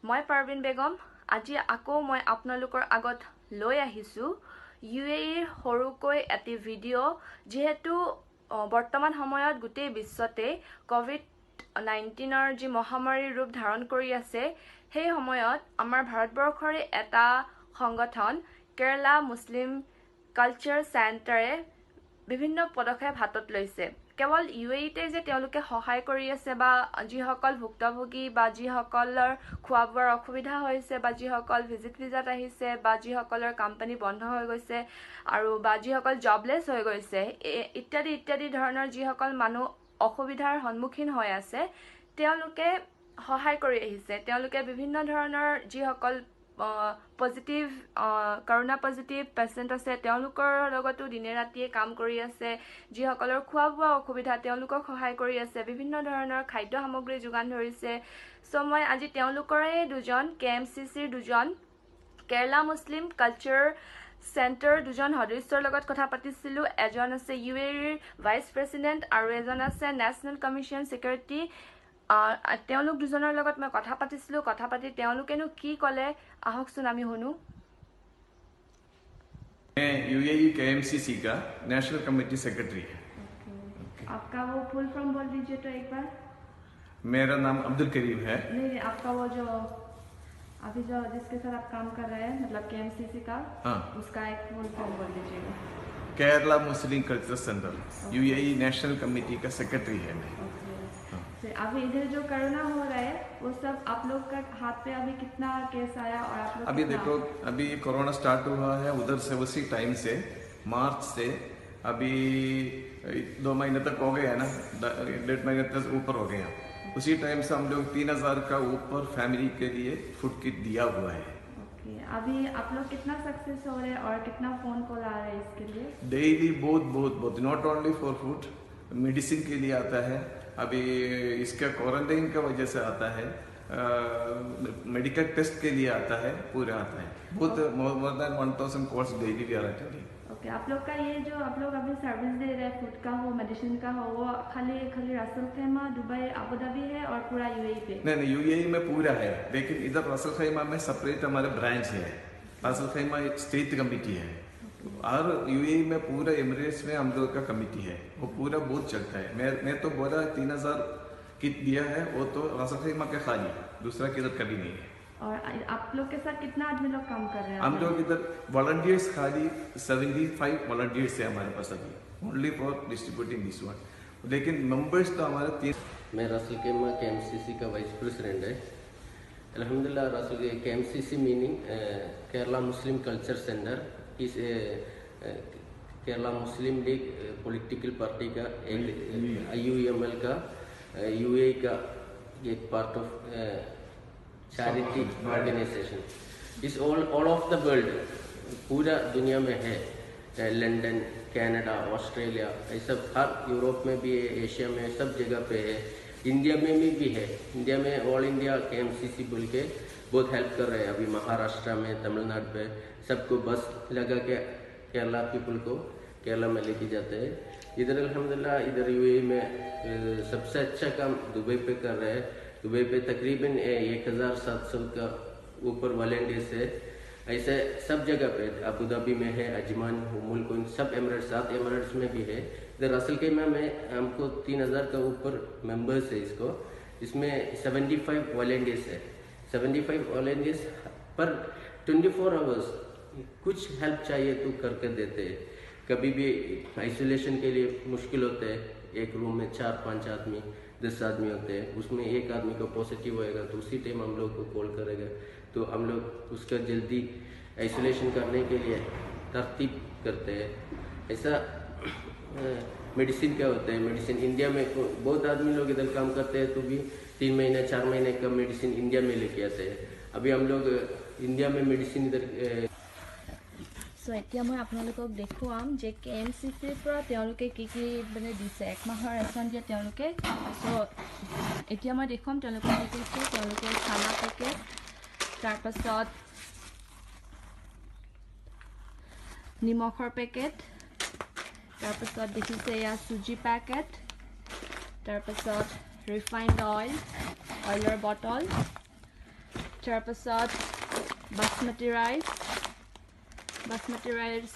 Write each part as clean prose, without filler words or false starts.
মই পাৰবিন বেগম আজি আকৌ মই আপোনালোকৰ আগত লৈ আহিছো UAEৰ সৰুকৈ এটি ভিডিঅ' যেহেতু বৰ্তমান সময়ত গোটেই বিশ্বতে কোভিড-19ৰ যি মহামাৰীৰ ৰূপ ধাৰণ কৰি আছে সেই সময়ত আমাৰ ভাৰতবৰ্ষৰে এটা সংগঠন কেৰালা মুছলিম কালচাৰ চেণ্টাৰে বিভিন্ন পদক্ষেপ হাতত লৈছে কেৱল UAEতে যে তেওঁলোকে সহায় কৰি আছে বা যিসকল ভুক্তভোগী বা যিসকলৰ খোৱা বোৱাৰ অসুবিধা হৈছে বা যিসকল ভিজিট ভিজাত আহিছে বা যিসকলৰ কোম্পানী বন্ধ হৈ গৈছে আৰু বা যিসকল জবলেছ হৈ গৈছে ইত্যাদি ইত্যাদি ধৰণৰ যিসকল মানুহ অসুবিধাৰ সন্মুখীন হৈ আছে তেওঁলোকে সহায় কৰি আহিছে তেওঁলোকে বিভিন্ন ধৰণৰ যিসকল পজিটিভ কৰোনা পজিটিভ পেশেন্ট আছে তেওঁলোকৰ লগতো দিনে ৰাতিয়ে কাম কৰি আছে যিসকলৰ খোৱা বোৱা অসুবিধা তেওঁলোকক সহায় কৰি আছে বিভিন্ন ধৰণৰ খাদ্য সামগ্ৰী যোগান ধৰিছে সো মই আজি তেওঁলোকৰে দুজন KMCCৰ দুজন কেৰালা মুছলিম কালচাৰ চেণ্টাৰ দুজন সদস্যৰ লগত কথা পাতিছিলো এজন আছে UAEৰ ভাইচ প্ৰেসিডেন্ট আৰু এজন আছে নেশনেল কমিশন সিকিউৰিটি তেওঁলোক দুজনৰ লগত মই কথা পাতিছিলো কথা পাতি তেওঁলোকেনো কি ক'লে আহকচোন আমি শুনো मैं UAE KMCC का नेशनल कमेटी सेक्रेटरी है आपका वो फुल फॉर्म बोल दीजिए तो एक बार मेरा नाम अब्दुल करीम है नहीं आपका वो जो अभी जो जिसके साथ आप काम कर रहे हैं मतलब KMCC का हाँ उसका एक फुल फॉर्म बोल दीजिएगा Kerala Muslim culture centre UAE national committee का सेक्रेटरी है मैं अभी इधर जो कोरोना हो रहा है वो सब आप लोग का हाथ पे अभी कितना केस आया और आप लोग अभी देखो अभी कोरोना स्टार्ट हुआ है उधर से उसी टाइम से मार्च से अभी 2 महीने तक हो गया है ना 1.5 महीने तक ऊपर हो गया उसी टाइम से हम लोग 3000 का ऊपर फैमिली के लिए फूड किट दिया हुआ है अभी आप लोग कितना सक्सेस हो रहे हैं और कितना फोन कॉल आ रहे हैं इसके लिए डेली बहुत not only for food medicine के लिए आता है अभी इसका क्वारंटाइन का वजह से आता है मेडिकल टेस्ट के लिए आता है पूरा आता है बहुत more than 1000 calls daily we are attending okay आप लोग का ये जो आप लोग अभी सर्विस दे रहे हैं फूड का हो मेडिसिन का हो वो खाली रसल खैमा दुबई अबू धाबी है और पूरा UAE पे नहीं UAE में पूरा है लेकिन इधर रसल खैमा में सेपरेट हमारे ब्रांच है रसल खैमा एक स्टेट कमेटी है और UAE में पूरा एमिरेट्स में हम लोग का कमेटी है वो पूरा बहुत चलता है मैं तो बोला 3000 किट दिया है वो तो रसल खैमा के खाली दूसरा किधर कभी नहीं है और आप लोग के साथ कितना आदमी लोग काम कर रहे हैं हम लोग इधर वॉलंटियर्स खाली 75 वॉलंटियर्स है हमारे पास अभी only for distributing this one लेकिन मेंबर्स तो हमारे 3 मैं रसल केमा KMCC का वाइस प्रेसिडेंट है अल्हम्दुलिल्लाह Russell KMCC meaning Kerala Muslim culture centre इस केरला मुस्लिम लीग पॉलिटिकल पार्टी का एक IUML का UAE का एक पार्ट ऑफ चैरिटी ऑर्गेनाइजेशन इस ऑल ऑफ द वर्ल्ड पूरा दुनिया में है लंदन कनाडा ऑस्ट्रेलिया ऐसा हर यूरोप में भी है एशिया में सब जगह पे है इंडिया में भी है इंडिया में ऑल इंडिया KMCC बोल के बहुत हेल्प कर रहे हैं अभी महाराष्ट्र में तमिलनाडु पे सबको बस लगा के केरला पीपल को केरला में लेके जाते हैं इधर अल्हम्दुलिल्लाह इधर UAE में सबसे अच्छा काम दुबई पे कर रहे हैं दुबई पे तकरीबन 1700 का ऊपर वॉलंटियर्स है ऐसे सब जगह पे अबू धाबी में है अजमान मुल्क सब एमिरेट्स 7 एमिरेट्स में भी है इधर रसल केमा में हमको 3000 का ऊपर मेंबर्स है इसको इसमें 75 वॉलंटियर्स है 75 वॉलंटियर्स पर 24 आवर्स कुछ हेल्प चाहिए तो करके देते हैं कभी भी आइसोलेशन के लिए मुश्किल होते हैं एक रूम में 4-5 आदमी 10 आदमी होते हैं उसमें एक आदमी को पॉजिटिव होएगा तो उसी टाइम हम लोग को कॉल करेगा तो हम लोग उसका जल्दी आइसोलेशन करने के लिए तरतीब करते हैं ऐसा मेडिसिन क्या होता है मेडिसिन इंडिया में बहुत आदमी लोग इधर काम करते हैं तो भी 3 महीने 4 महीने का मेडिसिन इंडिया में लेके आते हैं अभी हम लोग इंडिया में मेडिसिन इधर सो এতিয়া মই আপোনালোকক দেখুৱাম যে KMCCৰ পৰা তেওঁলোকে কি কি মানে দিছে এক মাহৰ ৰেচন দিয়ে তেওঁলোকে সো এতিয়া মই দেখুৱাম তেওঁলোকে কি কৰিছে তেওঁলোকে খানা পেকেট তাৰপাছত নিমখৰ পেকেট তাৰপাছত দেখিছে এয়া সুজি পেকেট তাৰপাছত ৰিফাইণ্ড অইলৰ বটল, তাৰপাছত বাসমতি ৰাইচ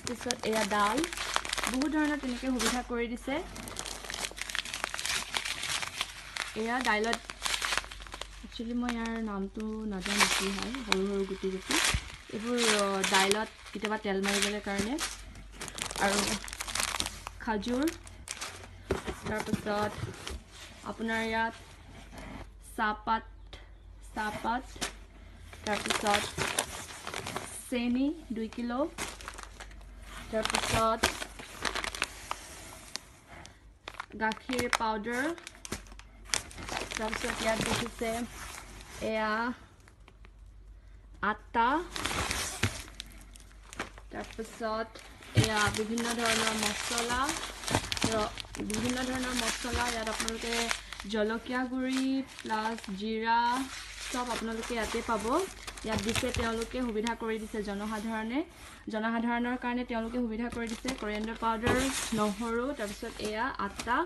পিছত এয়া দাল, বহুত ধৰণৰ তেনেকৈ সুবিধা কৰি দিছে। এয়া দাইলত একচুৱেলি মই ইয়াৰ নামটো নাজানো কি হয়, সৰু সৰু গুটি এইবোৰ দাইলত কেতিয়াবা তেল মাৰিবলৈ কাৰণে, আৰু খাজুৰ, তাৰপিছত আপোনাৰ ইয়াত চাহপাত, তাৰপিছত চেনি 2 কিলো, তাৰপিছত গাখীৰ পাউডাৰ, তাৰপিছত ইয়াত দেখিছে এয়া আটা, তাৰপিছত এয়া বিভিন্ন ধৰণৰ মছলা, ইয়াত আপোনালোকে জলকীয়া গুড়ি প্লাছ জিৰা চব আপোনালোকে ইয়াতে পাব। ইয়াত দিছে তেওঁলোকে সুবিধা কৰি দিছে, জনসাধাৰণৰ কাৰণে তেওঁলোকে সুবিধা কৰি দিছে। কৰিয়েণ্ডাৰ পাউডাৰ, নহৰু, তাৰপিছত এয়া আটা,